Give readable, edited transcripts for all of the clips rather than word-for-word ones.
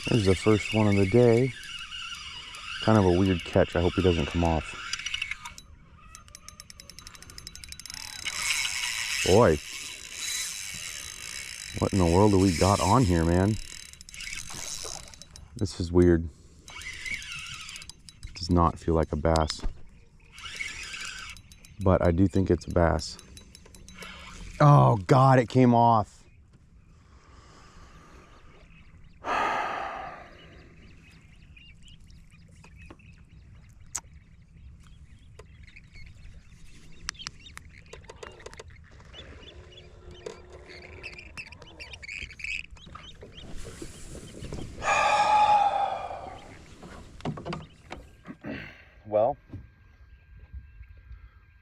There's the first one of the day. Kind of a weird catch. I hope he doesn't come off. Boy, what in the world do we got on here, man? This is weird. Does not feel like a bass. But I do think it's a bass. Oh God, it came off. Well,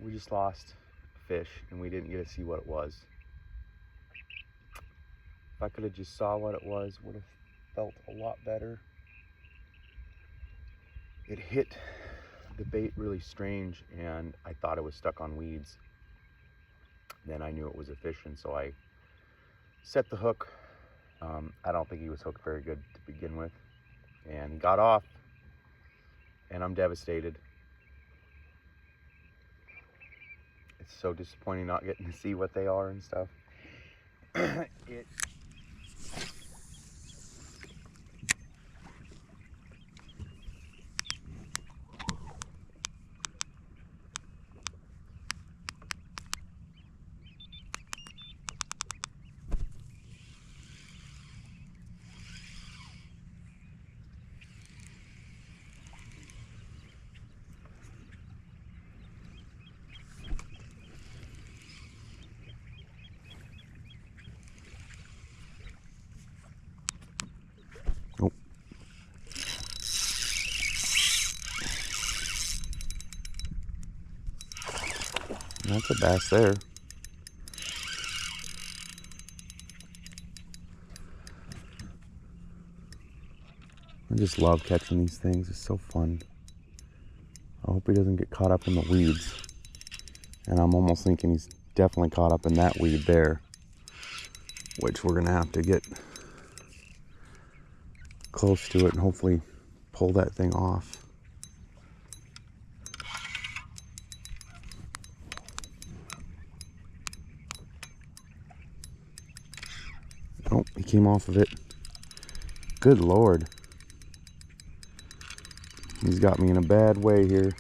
we just lost a fish and we didn't get to see what it was. If I could have just saw what it was, would have felt a lot better. It hit the bait really strange and I thought it was stuck on weeds. Then I knew it was a fish, and so I set the hook. I don't think he was hooked very good to begin with, and he got off, and I'm devastated. It's so disappointing not getting to see what they are and stuff. Oh. That's a bass there. I just love catching these things. It's so fun. I hope he doesn't get caught up in the weeds. And I'm almost thinking he's definitely caught up in that weed there, which we're gonna have to get close to it and hopefully pull that thing off. Oh, he came off of it. Good Lord. He's got me in a bad way here.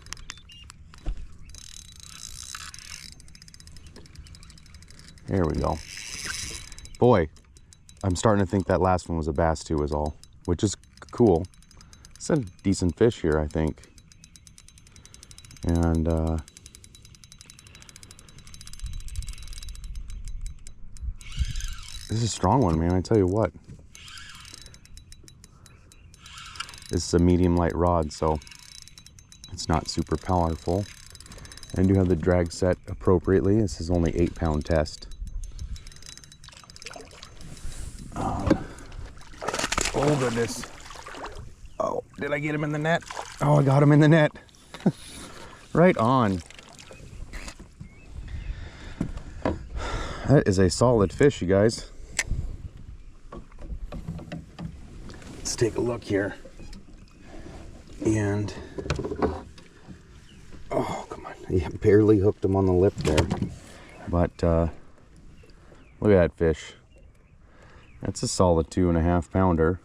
There we go. Boy, I'm starting to think that last one was a bass too, is all, which is cool. It's a decent fish here, I think. And this is a strong one, man, I tell you what. This is a medium light rod, so it's not super powerful. I do have the drag set appropriately. This is only 8-pound test. Oh goodness. Oh, did I get him in the net? Oh, I got him in the net. Right on. That is a solid fish, you guys. Let's take a look here. And oh, come on. I barely hooked him on the lip there. But look at that fish. That's a solid 2.5 pounder.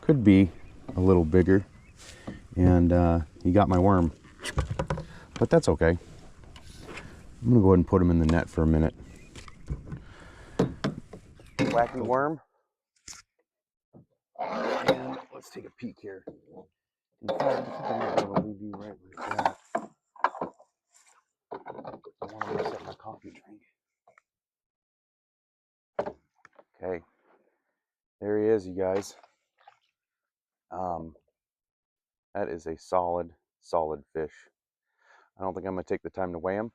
Could be a little bigger. And he got my worm. But that's okay. I'm gonna go ahead and put him in the net for a minute. Wacky worm. And let's take a peek here. In fact, I think I might be able to leave you right where it's at. I want to reset my coffee drink. Okay. There he is, you guys. That is a solid fish. I don't think I'm going to take the time to weigh him,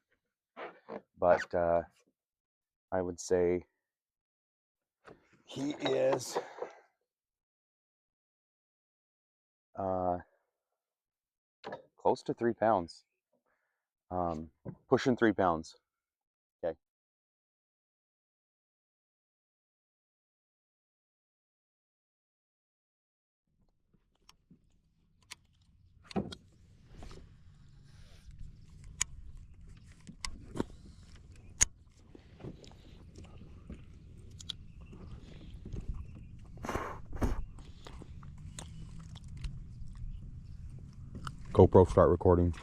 but I would say he is close to 3 pounds, pushing 3 pounds. Okay. GoPro, start recording.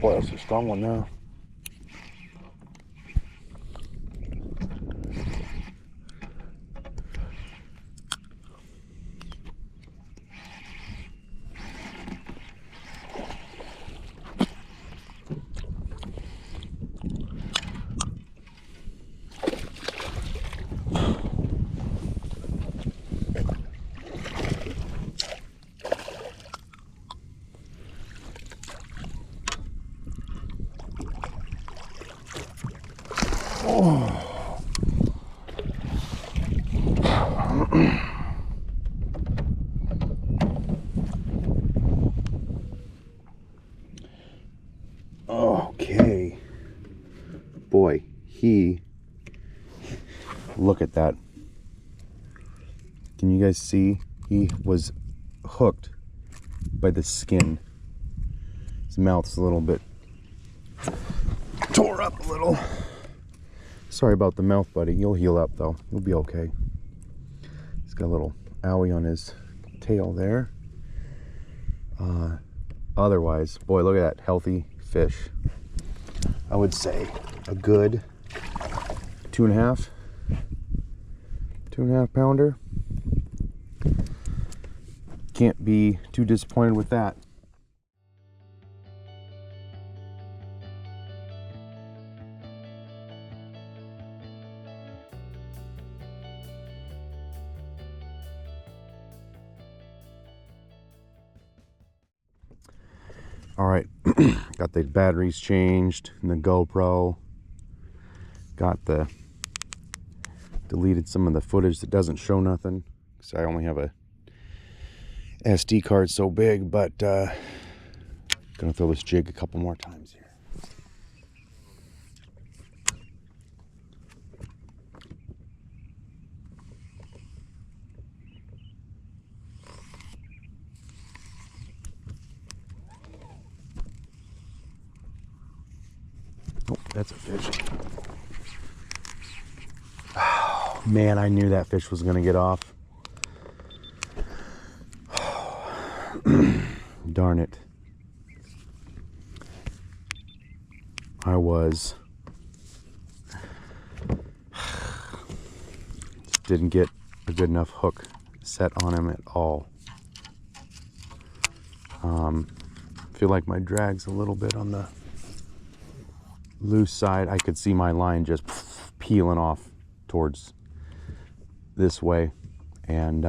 Boy, that's a strong one now. Okay. Boy, look at that. Can you guys see? He was hooked by the skin. His mouth's a little bit tore up a little. Sorry about the mouth, buddy. You'll heal up though. You'll be okay. He's got a little owie on his tail there. Otherwise, boy, look at that healthy fish. I would say a good 2.5 pounder. Can't be too disappointed with that. All right, got the batteries changed in the GoPro. Got deleted some of the footage that doesn't show nothing because I only have a SD card so big, but gonna throw this jig a couple more times here. Oh, that's a fish. Oh, man, I knew that fish was gonna get off. Darn it. I was just didn't get a good enough hook set on him at all. Feel like my drag's a little bit on the loose side. I could see my line just peeling off towards this way, and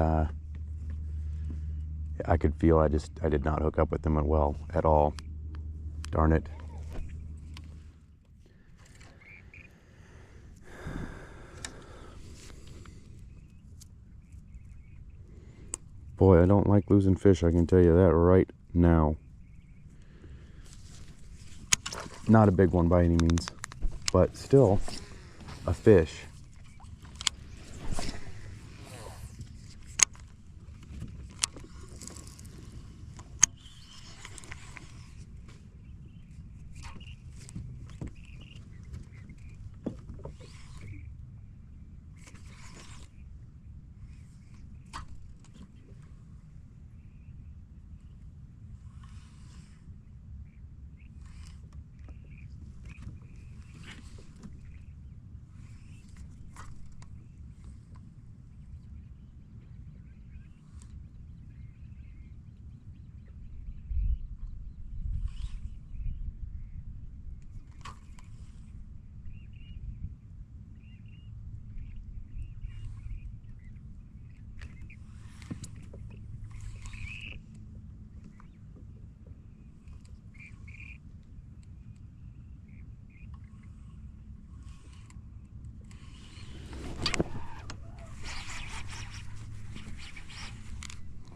I could feel I did not hook up with them well at all. Darn it. Boy, I don't like losing fish, I can tell you that right now. Not a big one by any means, but still a fish.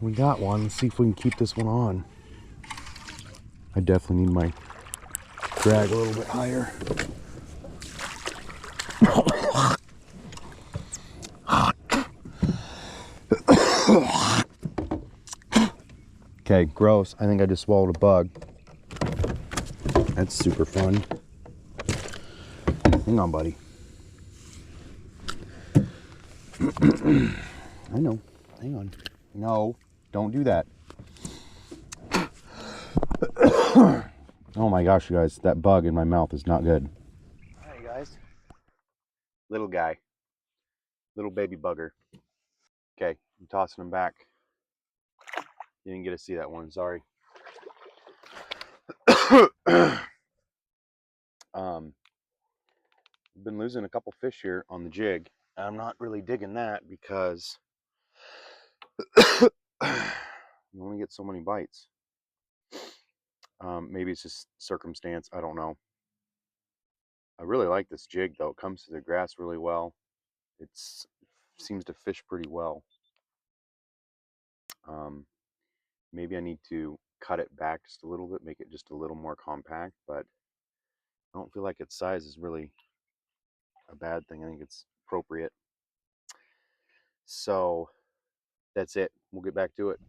We got one. Let's see if we can keep this one on. I definitely need my drag a little bit higher. Okay, gross. I think I just swallowed a bug. That's super fun. Hang on, buddy. I know. Hang on. No, don't do that. Oh my gosh, you guys, that bug in my mouth is not good. Hi, guys. Little guy. Little baby bugger. Okay, I'm tossing him back. You didn't get to see that one, sorry. Been losing a couple fish here on the jig. I'm not really digging that because you only get so many bites. Maybe it's just circumstance, I don't know. I really like this jig though. It comes to the grass really well. It seems to fish pretty well. Maybe I need to cut it back just a little bit, make it just a little more compact, but I don't feel like its size is really a bad thing. I think it's appropriate. So that's it. We'll get back to it.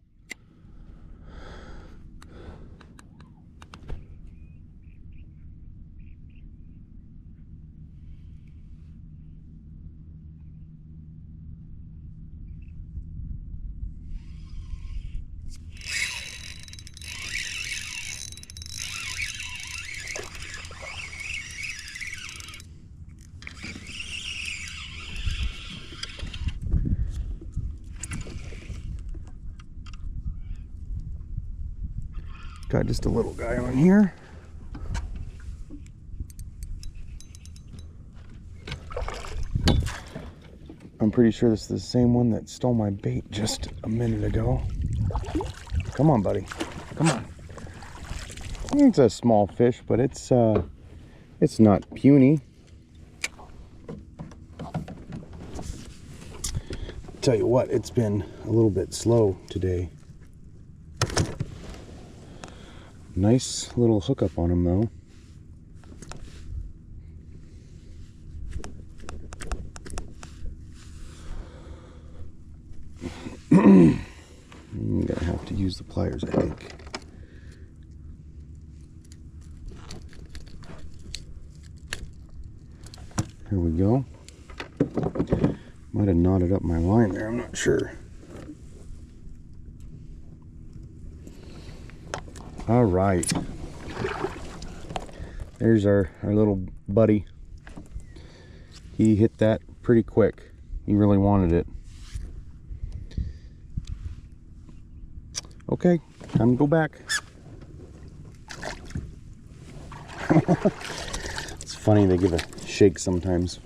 Got just a little guy on here. I'm pretty sure this is the same one that stole my bait just a minute ago. Come on, buddy. Come on. It's a small fish, but it's not puny. Tell you what, it's been a little bit slow today. Nice little hookup on him though. I'm gonna have to use the pliers, I think. Here we go. Might have knotted up my line there, I'm not sure. All right. There's our little buddy. He hit that pretty quick. He really wanted it. Okay, time to go back. It's funny, they give a shake sometimes.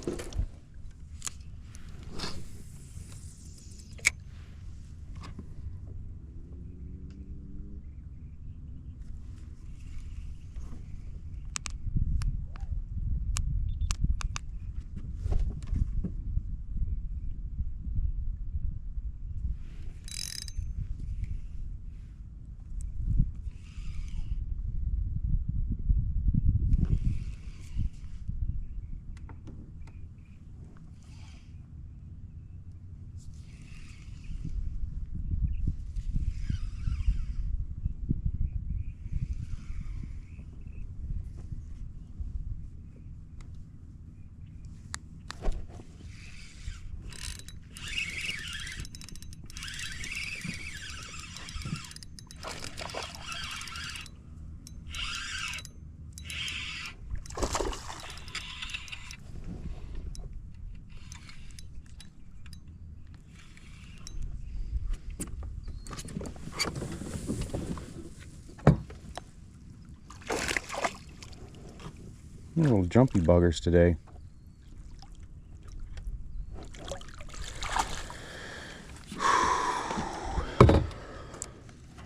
Little jumpy buggers today.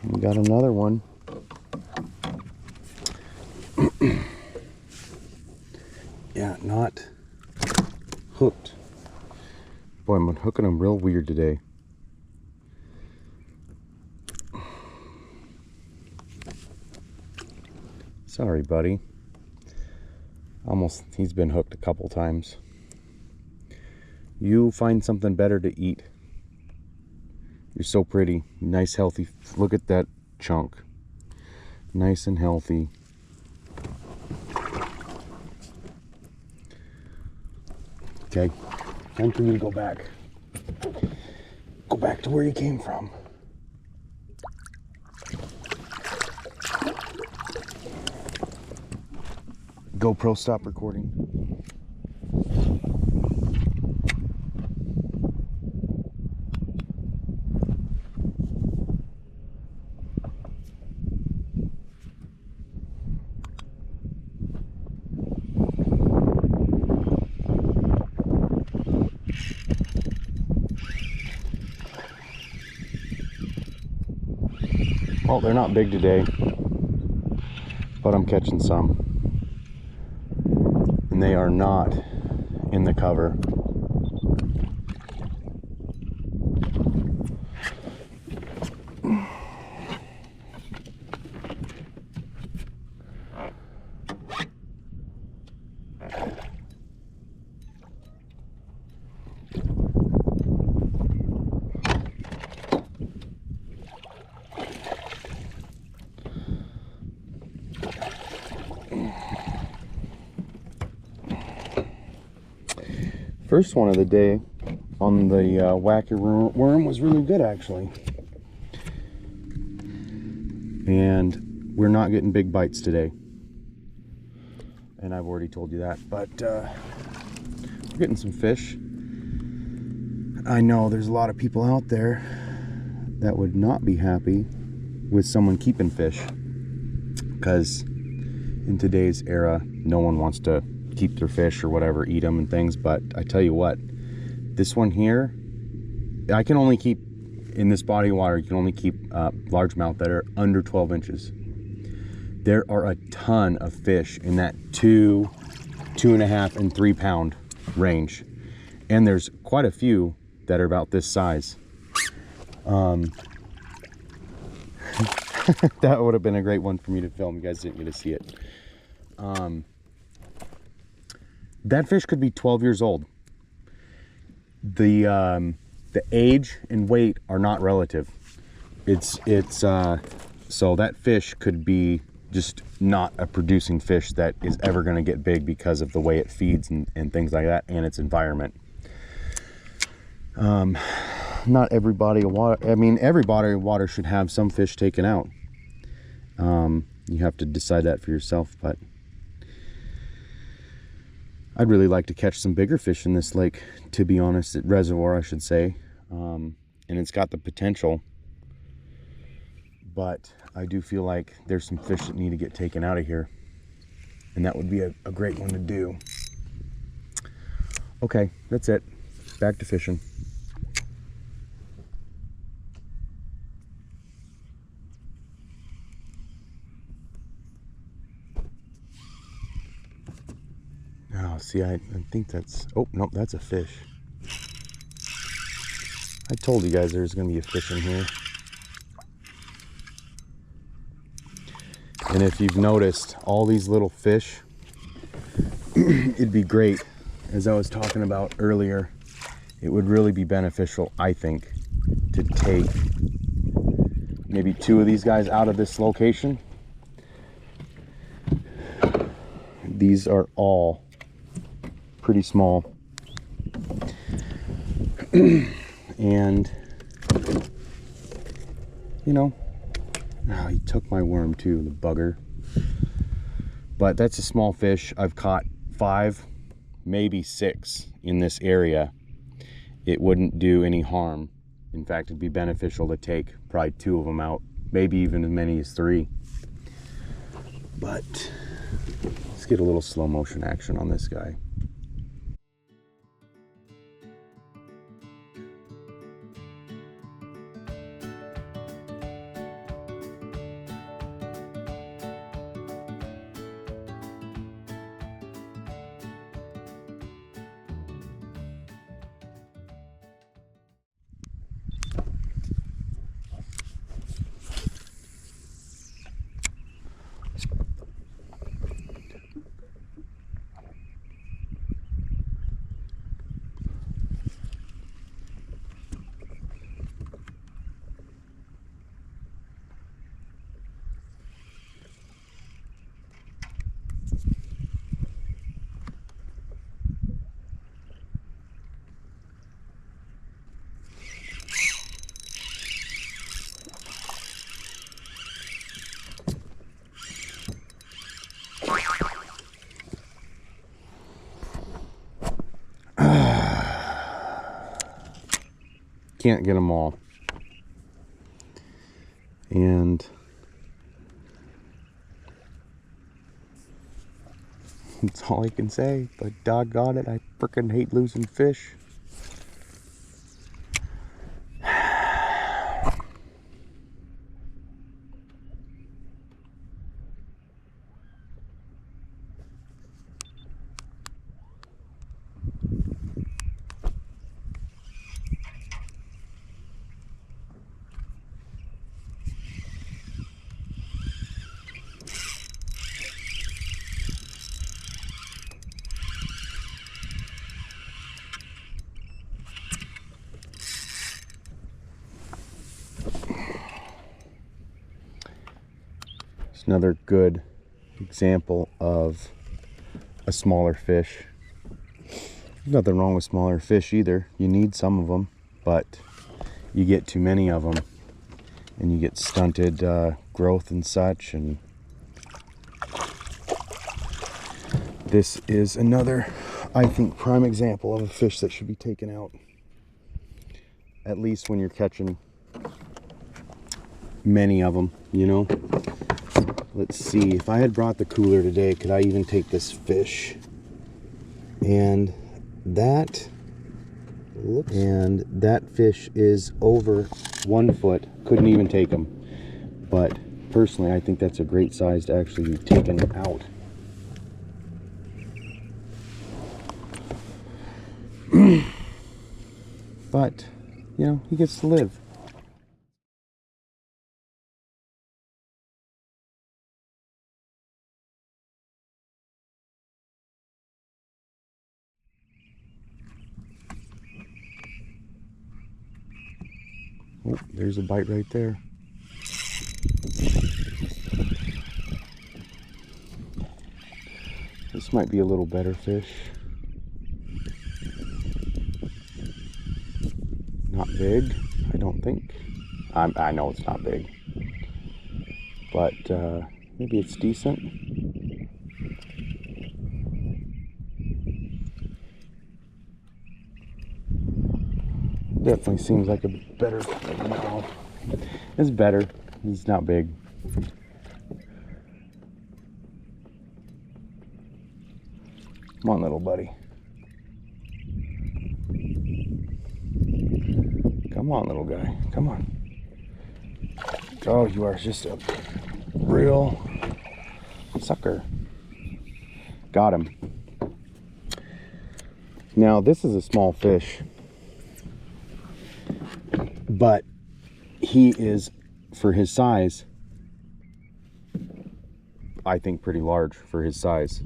We got another one. Yeah, not hooked. Boy, I'm hooking them real weird today. Sorry, buddy. He's been hooked a couple times. You find something better to eat. You're so pretty. Nice, healthy. Look at that chunk. Nice and healthy. Okay, time for you to go back. Go back to where you came from. GoPro, stop recording. Well, they're not big today, but I'm catching some. And they are not in the cover. First one of the day on the wacky worm was really good, actually. And we're not getting big bites today. And I've already told you that, but we're getting some fish. I know there's a lot of people out there that would not be happy with someone keeping fish, because in today's era, no one wants to keep their fish or whatever, eat them and things. But I tell you what, this one here, I can only keep, in this body of water, you can only keep largemouth that are under 12 inches. There are a ton of fish in that 2, 2.5, and 3 pound range. And there's quite a few that are about this size. That would have been a great one for me to film. You guys didn't get to see it. That fish could be 12 years old. The age and weight are not relative. So that fish could be just not a producing fish that is ever going to get big because of the way it feeds and things like that, and its environment. Not every body of water, I mean, every body of water should have some fish taken out. You have to decide that for yourself, but I'd really like to catch some bigger fish in this lake, to be honest, reservoir, I should say. And it's got the potential, but I do feel like there's some fish that need to get taken out of here, and that would be a great one to do. Okay, that's it. Back to fishing. Oh, see, I think that's, oh, nope, that's a fish. I told you guys there's going to be a fish in here. And if you've noticed, all these little fish, it'd be great, as I was talking about earlier, it would really be beneficial, I think, to take maybe 2 of these guys out of this location. These are all pretty small. And, you know, oh, he took my worm too, the bugger. But that's a small fish. I've caught 5, maybe 6 in this area. It wouldn't do any harm. In fact, it'd be beneficial to take probably 2 of them out, maybe even as many as 3. But let's get a little slow motion action on this guy. can't get them all. And that's all I can say, but doggone it, I frickin' hate losing fish. Another good example of a smaller fish. There's nothing wrong with smaller fish either. You need some of them, but you get too many of them and you get stunted growth and such. And this is another, I think, prime example of a fish that should be taken out, at least when you're catching many of them, you know. Let's see, if I had brought the cooler today, could I even take this fish? And that fish is over 1 foot. Couldn't even take him. But personally, I think that's a great size to actually be taken out. But, you know, he gets to live. Oh, there's a bite right there. This might be a little better fish. Not big, I don't think. I know it's not big, but maybe it's decent. Definitely seems like a better, no, it's better. He's not big. Come on, little buddy. Come on, little guy. Come on. Oh, you are just a real sucker. Got him. Now, this is a small fish, but he is, for his size, I think pretty large for his size,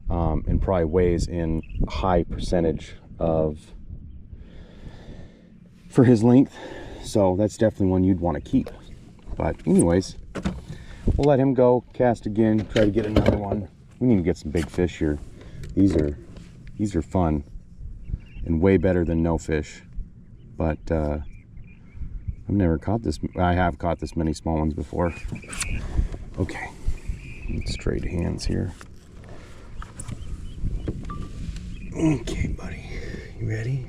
and probably weighs in a high percentage of for his length, so that's definitely one you'd want to keep. But anyways, we'll let him go, cast again, try to get another one. We need to get some big fish here. These are fun and way better than no fish, but I've never caught this. I have caught this many small ones before. Okay, straight hands here. Okay, buddy, you ready?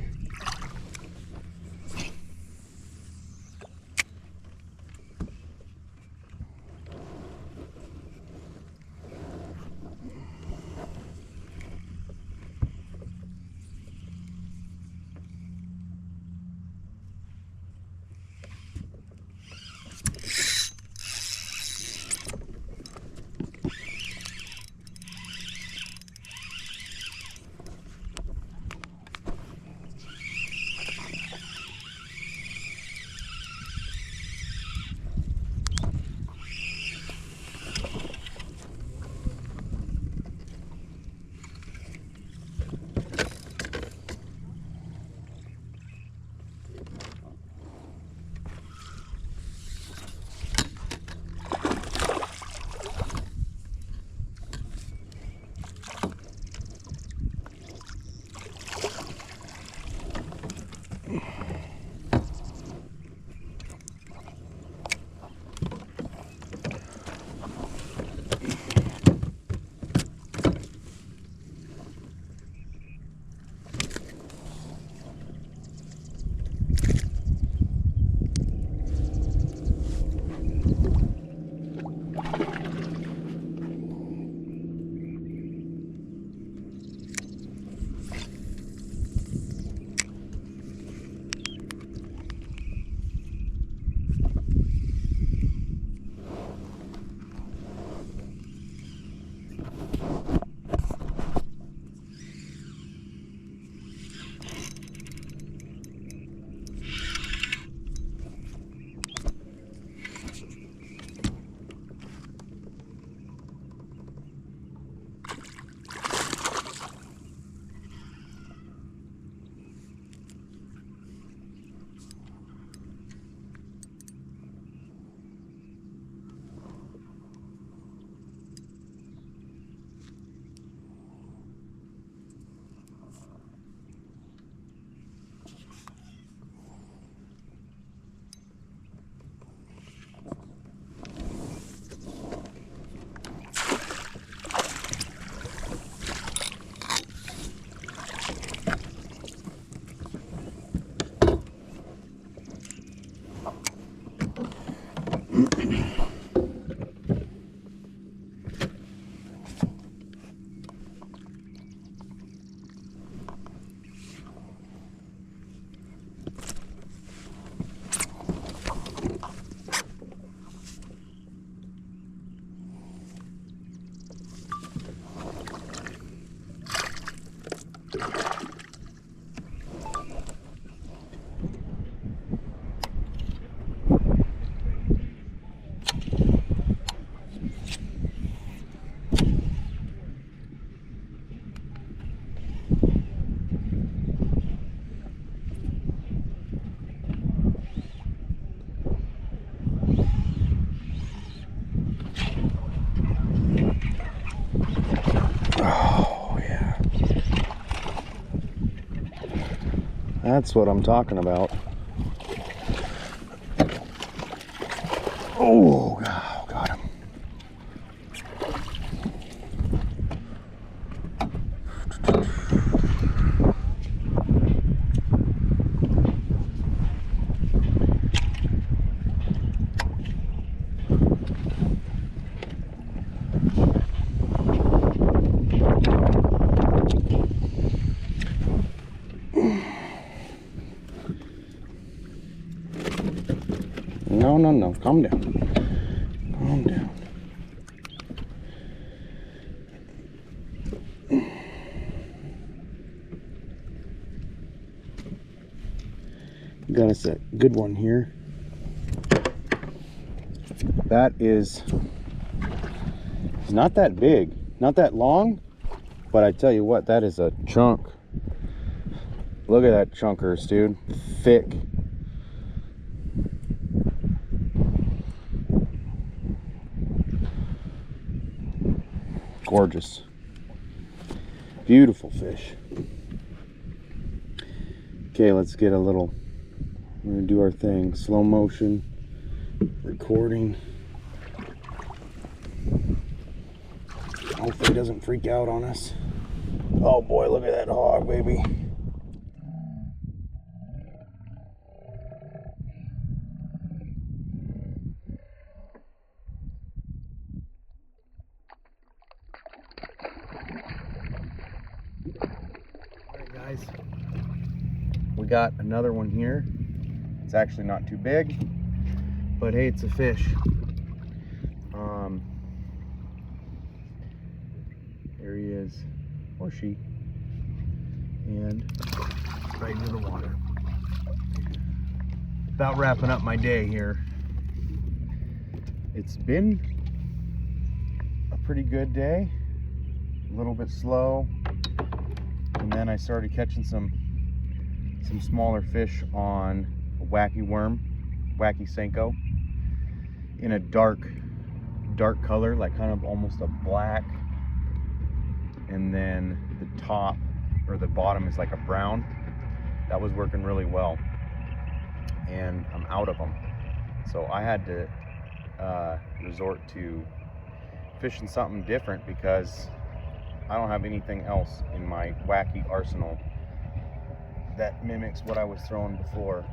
That's what I'm talking about. Oh, got him. No, calm down. Calm down. Got us a good one here. That is, it's not that big, not that long, but I tell you what, that is a chunk. Look at that chunkers, dude. Thick. Gorgeous. Beautiful fish. Okay, let's get a little, we're gonna do our thing. Slow motion, recording. Hopefully it doesn't freak out on us. Oh boy, look at that hog, baby. Alright guys, we got another one here. It's actually not too big, but hey, it's a fish. There he is, or she, and right into the water. About wrapping up my day here. It's been a pretty good day, a little bit slow, and then I started catching some smaller fish on a wacky worm, wacky Senko, in a dark color, like kind of almost a black, and then the top or the bottom is like a brown. That was working really well, and I'm out of them, so I had to resort to fishing something different because I don't have anything else in my wacky arsenal that mimics what I was throwing before.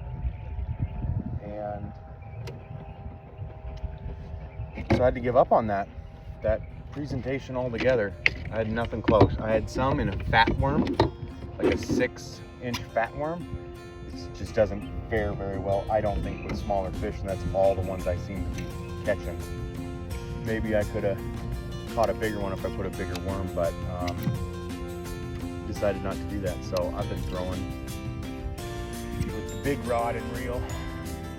And so I had to give up on that presentation altogether. I had nothing close. I had some in a fat worm, like a 6-inch fat worm. It just doesn't fare very well, I don't think, with smaller fish, and that's all the ones I seem to be catching. Maybe I could have caught a bigger one if I put a bigger worm, but decided not to do that. So I've been throwing with the big rod and reel,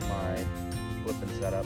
my flipping setup.